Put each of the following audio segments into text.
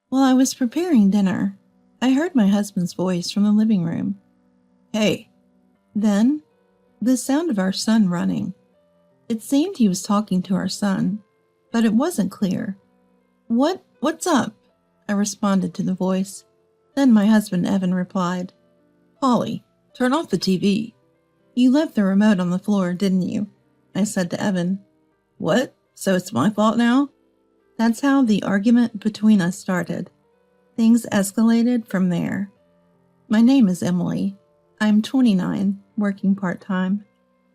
While I was preparing dinner, I heard my husband's voice from the living room. Hey. Then, the sound of our son running. It seemed he was talking to our son, but it wasn't clear. What's up? I responded to the voice. Then my husband Evan replied, Polly, turn off the TV. You left the remote on the floor, didn't you? I said to Evan. What? So it's my fault now? That's how the argument between us started. Things escalated from there. My name is Emily. I'm 29, working part-time.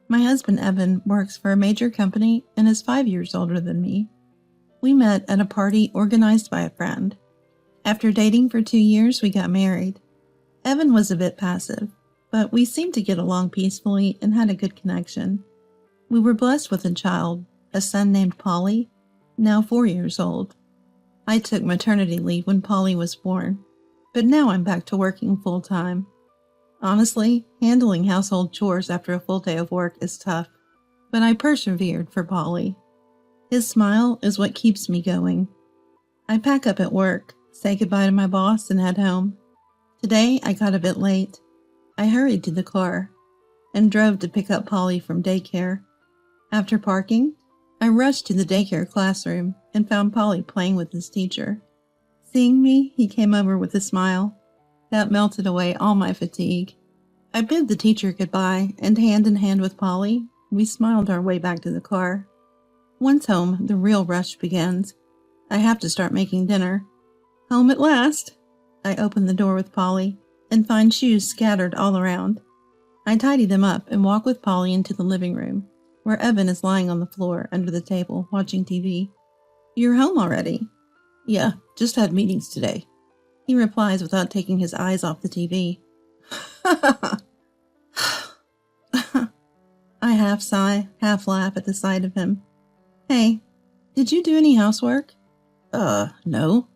My husband Evan works for a major company and is 5 years older than me. We met at a party organized by a friend. After dating for 2 years, we got married. Evan was a bit passive, but we seemed to get along peacefully and had a good connection. We were blessed with a child, a son named Polly, now 4 years old. I took maternity leave when Polly was born, but now I'm back to working full-time. Honestly, handling household chores after a full day of work is tough, but I persevered for Polly. His smile is what keeps me going. I pack up at work, say goodbye to my boss, and head home. Today, I got a bit late. I hurried to the car and drove to pick up Polly from daycare. After parking, I rushed to the daycare classroom and found Polly playing with his teacher. Seeing me, he came over with a smile. That melted away all my fatigue. I bid the teacher goodbye, and hand in hand with Polly, we smiled our way back to the car. Once home, the real rush begins. I have to start making dinner. Home at last! I open the door with Polly and find shoes scattered all around. I tidy them up and walk with Polly into the living room, where Evan is lying on the floor under the table watching TV. You're home already? Yeah, just had meetings today. He replies without taking his eyes off the TV. I half sigh, half laugh at the sight of him. Hey, did you do any housework? No.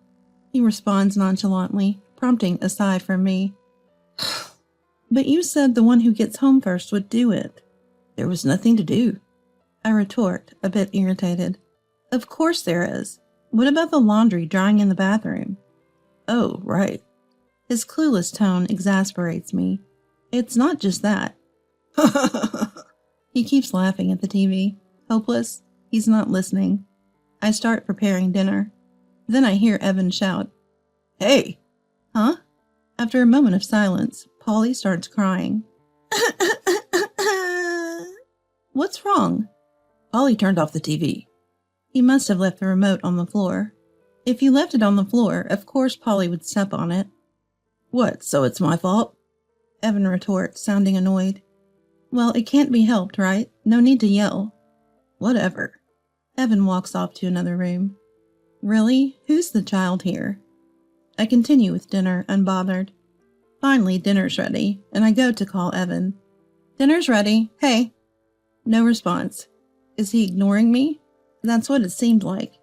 He responds nonchalantly, prompting a sigh from me. But you said the one who gets home first would do it. There was nothing to do. I retort, a bit irritated. Of course there is. What about the laundry drying in the bathroom? Oh, right. His clueless tone exasperates me. It's not just that. He keeps laughing at the TV. Hopeless, he's not listening. I start preparing dinner. Then I hear Evan shout, Hey! Huh? After a moment of silence, Polly starts crying. What's wrong? Polly turned off the TV. He must have left the remote on the floor. If you left it on the floor, of course Polly would step on it. What, so it's my fault? Evan retorts, sounding annoyed. Well, it can't be helped, right? No need to yell. Whatever. Evan walks off to another room. Really? Who's the child here? I continue with dinner, unbothered. Finally, dinner's ready, and I go to call Evan. Dinner's ready. Hey. No response. Is he ignoring me? That's what it seemed like.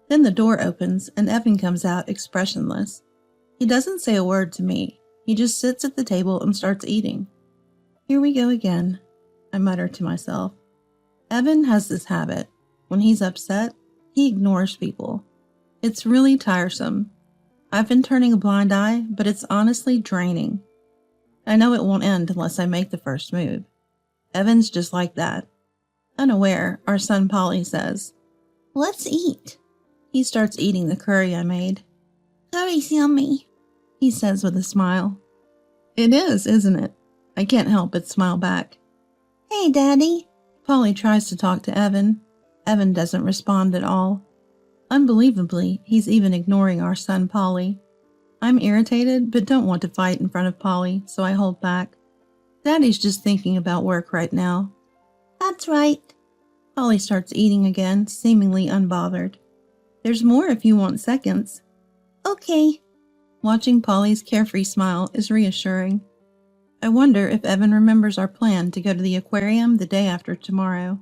Then the door opens, and Evan comes out expressionless. He doesn't say a word to me. He just sits at the table and starts eating. Here we go again, I mutter to myself. Evan has this habit. When he's upset, he ignores people. It's really tiresome. I've been turning a blind eye, but it's honestly draining. I know it won't end unless I make the first move. Evan's just like that. Unaware, our son Polly says, Let's eat. He starts eating the curry I made. Curry's yummy, he says with a smile. It is, isn't it? I can't help but smile back. Hey, Daddy. Polly tries to talk to Evan. Evan doesn't respond at all. Unbelievably, he's even ignoring our son Polly. I'm irritated, but don't want to fight in front of Polly, so I hold back. Daddy's just thinking about work right now. That's right. Polly starts eating again, seemingly unbothered. There's more if you want seconds. Okay. Watching Polly's carefree smile is reassuring. I wonder if Evan remembers our plan to go to the aquarium the day after tomorrow.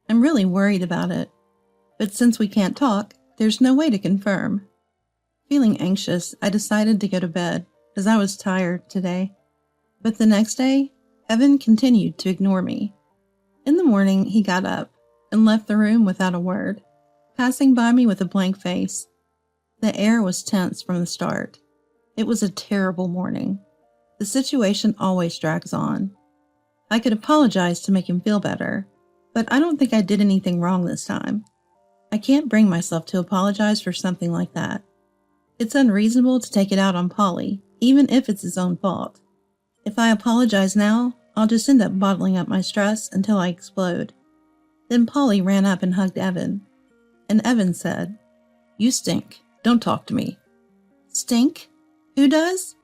I'm really worried about it, but since we can't talk, there's no way to confirm. Feeling anxious, I decided to go to bed, as I was tired today. But the next day, Evan continued to ignore me. In the morning, he got up and left the room without a word, passing by me with a blank face. The air was tense from the start. It was a terrible morning. The situation always drags on. I could apologize to make him feel better, but I don't think I did anything wrong this time. I can't bring myself to apologize for something like that. It's unreasonable to take it out on Polly, even if it's his own fault. If I apologize now, I'll just end up bottling up my stress until I explode. Then Polly ran up and hugged Evan. And Evan said, "You stink. Don't talk to me." Stink? Who does?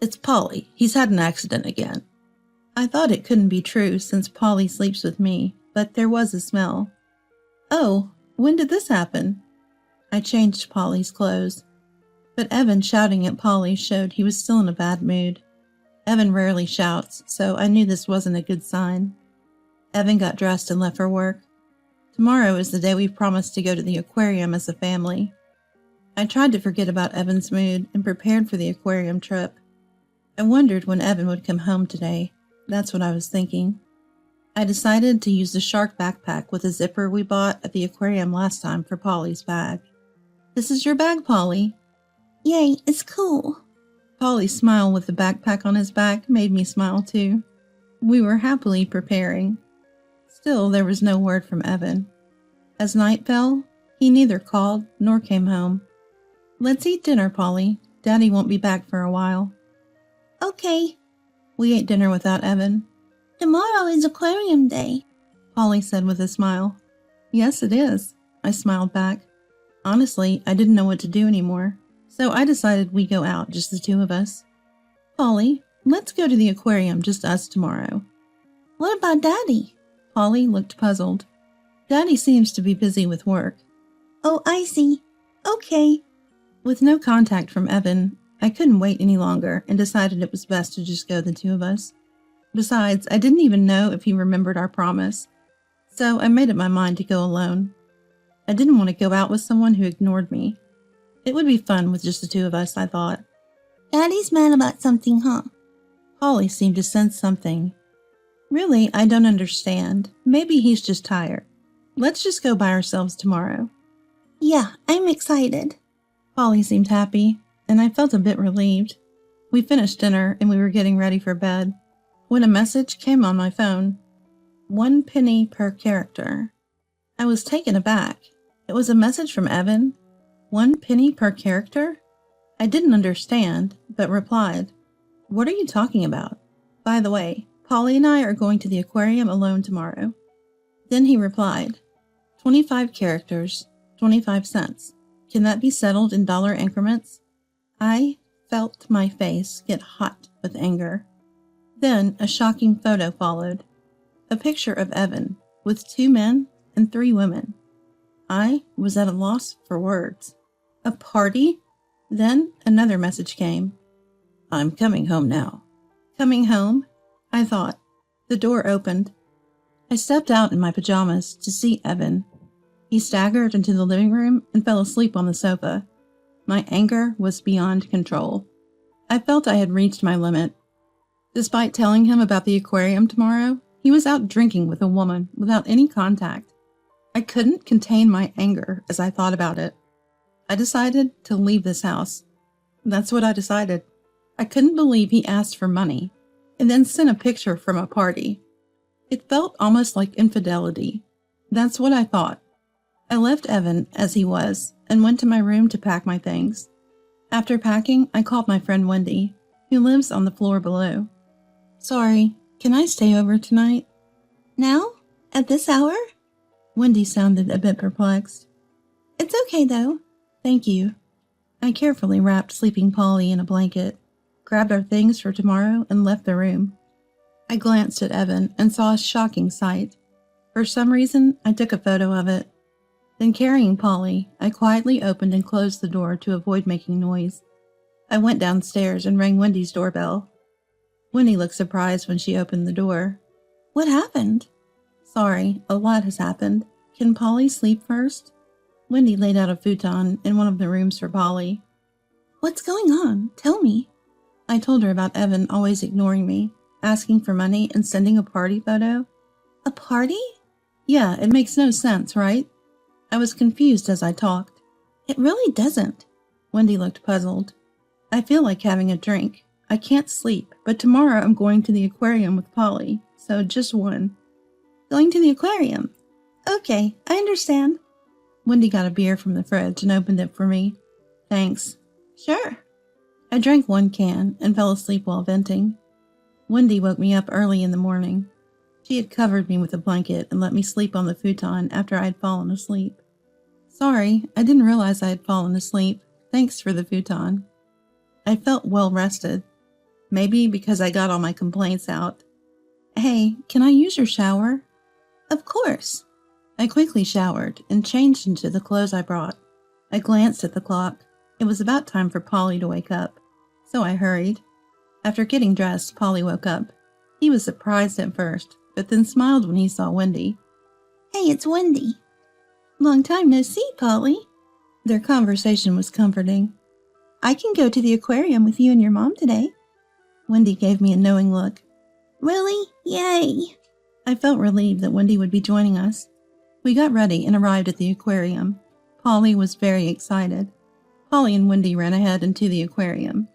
It's Polly. He's had an accident again. I thought it couldn't be true since Polly sleeps with me, but there was a smell. Oh, when did this happen? I changed Polly's clothes. But Evan shouting at Polly showed he was still in a bad mood. Evan rarely shouts, so I knew this wasn't a good sign. Evan got dressed and left for work. Tomorrow is the day we promised to go to the aquarium as a family. I tried to forget about Evan's mood and prepared for the aquarium trip. I wondered when Evan would come home today. That's what I was thinking. I decided to use the shark backpack with a zipper we bought at the aquarium last time for Polly's bag. "This is your bag, Polly." "Yay, it's cool." Polly's smile with the backpack on his back made me smile too. We were happily preparing. Still, there was no word from Evan. As night fell, he neither called nor came home. "Let's eat dinner, Polly. Daddy won't be back for a while." "Okay." We ate dinner without Evan. "Tomorrow is aquarium day," Polly said with a smile. "Yes, it is," I smiled back. Honestly, I didn't know what to do anymore, so I decided we go out, just the two of us. "Polly, let's go to the aquarium, just us tomorrow." "What about Daddy?" Polly looked puzzled. "Daddy seems to be busy with work." "Oh, I see. Okay." With no contact from Evan, I couldn't wait any longer and decided it was best to just go the two of us. Besides, I didn't even know if he remembered our promise, so I made up my mind to go alone. I didn't want to go out with someone who ignored me. It would be fun with just the two of us, I thought. "Daddy's mad about something, huh?" Polly seemed to sense something. "Really, I don't understand. Maybe he's just tired. Let's just go by ourselves tomorrow." "Yeah, I'm excited." Polly seemed happy, and I felt a bit relieved. We finished dinner and we were getting ready for bed when a message came on my phone. 1 penny per character. I was taken aback. It was a message from Evan. 1 penny per character? I didn't understand, but replied, "What are you talking about? By the way, Polly and I are going to the aquarium alone tomorrow." Then he replied, 25 characters, 25 cents. Can that be settled in dollar increments? I felt my face get hot with anger. Then a shocking photo followed. A picture of Evan with 2 men and 3 women. I was at a loss for words. A party? Then another message came. "I'm coming home now." Coming home? I thought. The door opened. I stepped out in my pajamas to see Evan. He staggered into the living room and fell asleep on the sofa. My anger was beyond control. I felt I had reached my limit. Despite telling him about the aquarium tomorrow, he was out drinking with a woman without any contact. I couldn't contain my anger as I thought about it. I decided to leave this house. That's what I decided. I couldn't believe he asked for money and then sent a picture from a party. It felt almost like infidelity. That's what I thought. I left Evan as he was and went to my room to pack my things. After packing, I called my friend Wendy, who lives on the floor below. "Sorry, can I stay over tonight?" "Now? At this hour?" Wendy sounded a bit perplexed. "It's okay, though." "Thank you." I carefully wrapped sleeping Polly in a blanket, grabbed our things for tomorrow, and left the room. I glanced at Evan and saw a shocking sight. For some reason, I took a photo of it. Then carrying Polly, I quietly opened and closed the door to avoid making noise. I went downstairs and rang Wendy's doorbell. Wendy looked surprised when she opened the door. "What happened?" "Sorry, a lot has happened. Can Polly sleep first?" Wendy laid out a futon in one of the rooms for Polly. "What's going on? Tell me." I told her about Evan always ignoring me, asking for money, and sending a party photo. "A party?" "Yeah, it makes no sense, right?" I was confused as I talked. "It really doesn't. Wendy looked puzzled. I feel like having a drink. I can't sleep, but tomorrow I'm going to the aquarium with Polly, so just one. Going to the aquarium? Okay, I understand. Wendy got a beer from the fridge and opened it for me. Thanks. Sure. I drank one can and fell asleep while venting. Wendy woke me up early in the morning. She had covered me with a blanket and let me sleep on the futon after I had fallen asleep. Sorry, I didn't realize I had fallen asleep. Thanks for the futon. I felt well rested. Maybe because I got all my complaints out. Hey, can I use your shower? Of course. I quickly showered and changed into the clothes I brought. I glanced at the clock. It was about time for Polly to wake up, so I hurried. After getting dressed, Polly woke up. He was surprised at first, but then smiled when he saw Wendy. Hey, it's Wendy. Long time no see, Polly. Their conversation was comforting. I can go to the aquarium with you and your mom today. Wendy gave me a knowing look. Really? Yay! I felt relieved that Wendy would be joining us. We got ready and arrived at the aquarium. Polly was very excited. Polly and Wendy ran ahead into the aquarium.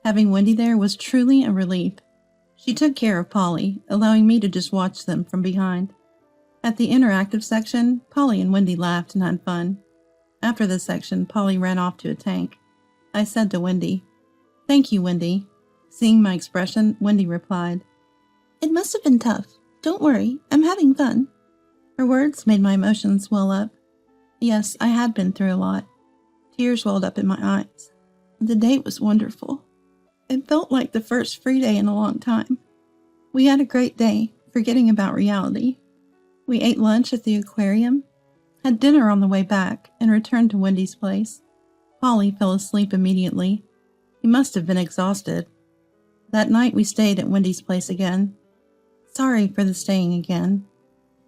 Having Wendy there was truly a relief. She took care of Polly, allowing me to just watch them from behind. At the interactive section, Polly and Wendy laughed and had fun. After this section, Polly ran off to a tank. I said to Wendy, "Thank you, Wendy." Seeing my expression, Wendy replied, "It must have been tough. Don't worry, I'm having fun." Her words made my emotions well up. Yes, I had been through a lot. Tears welled up in my eyes. The date was wonderful. It felt like the first free day in a long time. We had a great day, forgetting about reality. We ate lunch at the aquarium, had dinner on the way back, and returned to Wendy's place. Polly fell asleep immediately. He must have been exhausted. That night we stayed at Wendy's place again. Sorry for the staying again.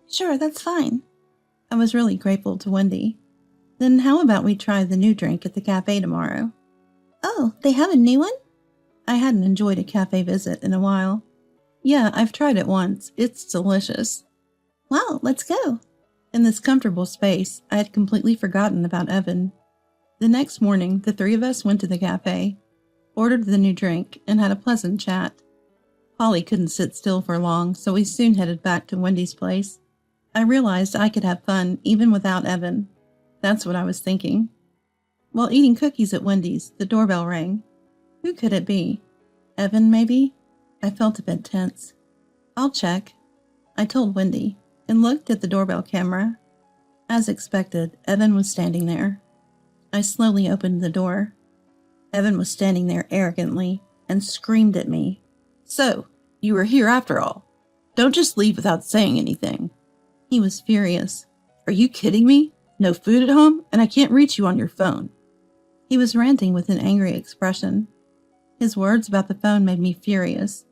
Sure, that's fine. I was really grateful to Wendy. Then how about we try the new drink at the cafe tomorrow? Oh, they have a new one? I hadn't enjoyed a cafe visit in a while. Yeah, I've tried it once. It's delicious. Wow, let's go. In this comfortable space, I had completely forgotten about Evan. The next morning, the three of us went to the cafe, ordered the new drink, and had a pleasant chat. Polly couldn't sit still for long, so we soon headed back to Wendy's place. I realized I could have fun even without Evan. That's what I was thinking. While eating cookies at Wendy's, the doorbell rang. Who could it be? Evan, maybe? I felt a bit tense. I'll check. I told Wendy, and looked at the doorbell camera. As expected, Evan was standing there. I slowly opened the door. Evan was standing there arrogantly and screamed at me. So, you were here after all. Don't just leave without saying anything. He was furious. Are you kidding me? No food at home, and I can't reach you on your phone. He was ranting with an angry expression. His words about the phone made me furious.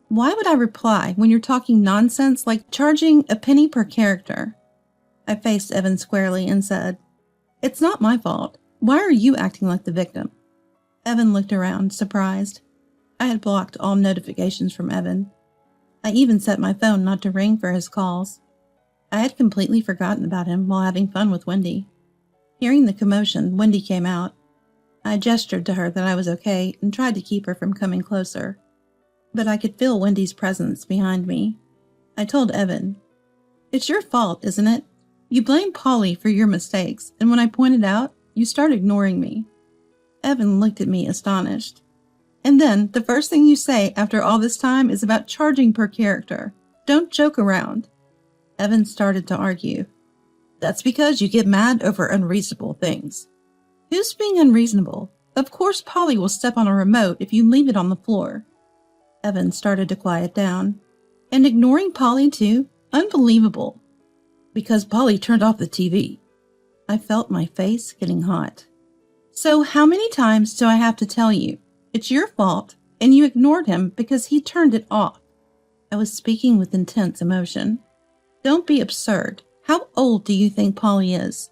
Why would I reply when you're talking nonsense like charging a penny per character? I faced Evan squarely and said, It's not my fault. Why are you acting like the victim? Evan looked around, surprised. I had blocked all notifications from Evan. I even set my phone not to ring for his calls. I had completely forgotten about him while having fun with Wendy. Hearing the commotion, Wendy came out. I gestured to her that I was okay and tried to keep her from coming closer. But I could feel Wendy's presence behind me. I told Evan, It's your fault, isn't it? You blame Polly for your mistakes, and when I pointed out, you start ignoring me. Evan looked at me astonished. And then, the first thing you say after all this time is about charging per character. Don't joke around. Evan started to argue. That's because you get mad over unreasonable things. Who's being unreasonable? Of course Polly will step on a remote if you leave it on the floor. Evan started to quiet down. And ignoring Polly too? Unbelievable. Because Polly turned off the TV. I felt my face getting hot. So how many times do I have to tell you? It's your fault, and you ignored him because he turned it off. I was speaking with intense emotion. Don't be absurd. How old do you think Polly is?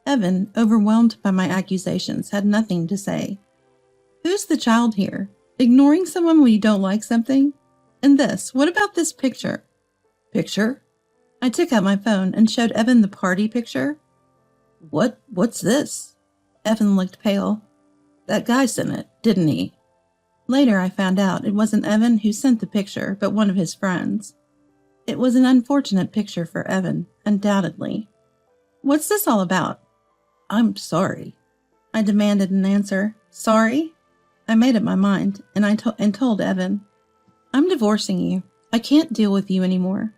Evan, overwhelmed by my accusations, had nothing to say. Who's the child here? Ignoring someone when you don't like something? And this, what about this picture? Picture? I took out my phone and showed Evan the party picture. What's this? Evan looked pale. That guy sent it, didn't he? Later I found out it wasn't Evan who sent the picture, but one of his friends. It was an unfortunate picture for Evan, undoubtedly. What's this all about? I'm sorry. I demanded an answer. Sorry? I made up my mind, and told Evan, I'm divorcing you. I can't deal with you anymore.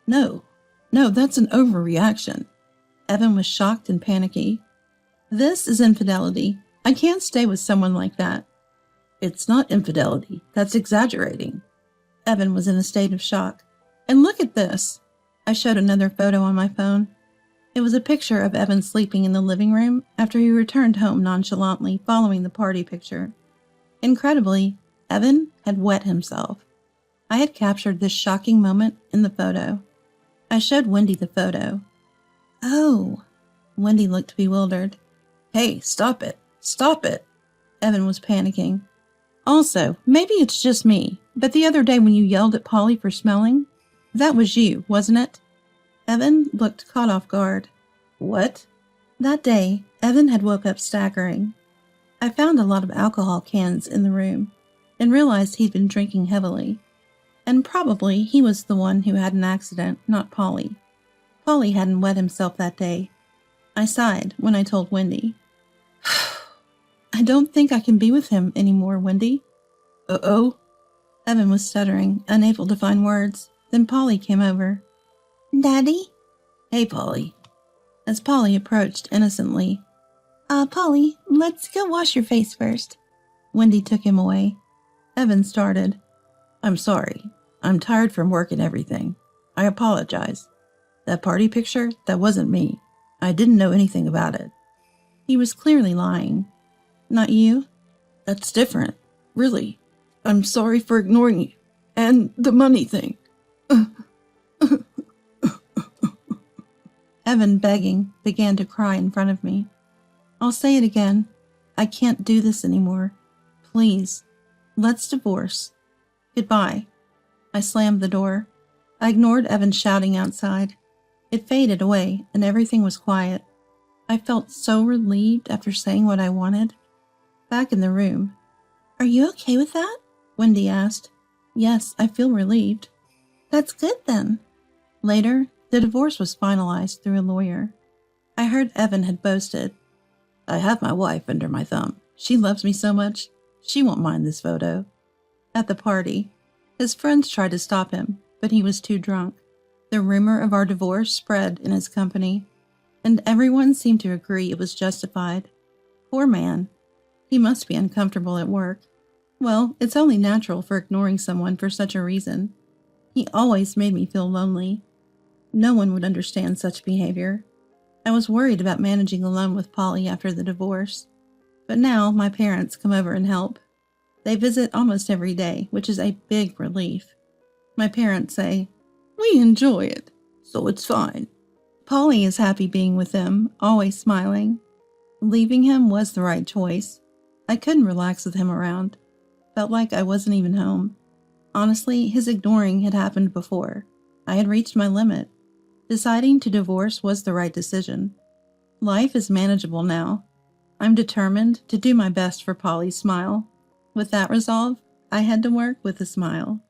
No, that's an overreaction. Evan was shocked and panicky. This is infidelity. I can't stay with someone like that. It's not infidelity. That's exaggerating. Evan was in a state of shock. And look at this. I showed another photo on my phone. It was a picture of Evan sleeping in the living room after he returned home nonchalantly following the party picture. Incredibly, Evan had wet himself. I had captured this shocking moment in the photo. I showed Wendy the photo. Oh, Wendy looked bewildered. Hey, stop it. Stop it. Evan was panicking. Also, maybe it's just me, but the other day when you yelled at Polly for smelling, that was you, wasn't it? Evan looked caught off guard. What? That day, Evan had woke up staggering. I found a lot of alcohol cans in the room and realized he'd been drinking heavily. And probably he was the one who had an accident, not Polly. Polly hadn't wet himself that day. I sighed when I told Wendy. I don't think I can be with him anymore, Wendy. Uh-oh? Evan was stuttering, unable to find words. Then Polly came over. Daddy? Hey, Polly. As Polly approached innocently. Polly, let's go wash your face first. Wendy took him away. Evan started. I'm sorry. I'm tired from work and everything. I apologize. That party picture, that wasn't me. I didn't know anything about it. He was clearly lying. Not you? That's different. Really. I'm sorry for ignoring you. And the money thing. Evan, begging, began to cry in front of me. I'll say it again. I can't do this anymore. Please. Let's divorce. Goodbye. I slammed the door. I ignored Evan shouting outside. It faded away, and everything was quiet. I felt so relieved after saying what I wanted. Back in the room. Are you okay with that? Wendy asked. Yes, I feel relieved. That's good then. Later, the divorce was finalized through a lawyer. I heard Evan had boasted. I have my wife under my thumb. She loves me so much, she won't mind this photo. At the party, his friends tried to stop him, but he was too drunk. The rumor of our divorce spread in his company, and everyone seemed to agree it was justified. Poor man. He must be uncomfortable at work. Well, it's only natural for ignoring someone for such a reason. He always made me feel lonely. No one would understand such behavior. I was worried about managing alone with Polly after the divorce. But now my parents come over and help. They visit almost every day, which is a big relief. My parents say, we enjoy it, so it's fine. Polly is happy being with them, always smiling. Leaving him was the right choice. I couldn't relax with him around. Felt like I wasn't even home. Honestly, his ignoring had happened before. I had reached my limit. Deciding to divorce was the right decision. Life is manageable now. I'm determined to do my best for Polly's smile. With that resolve, I head to work with a smile.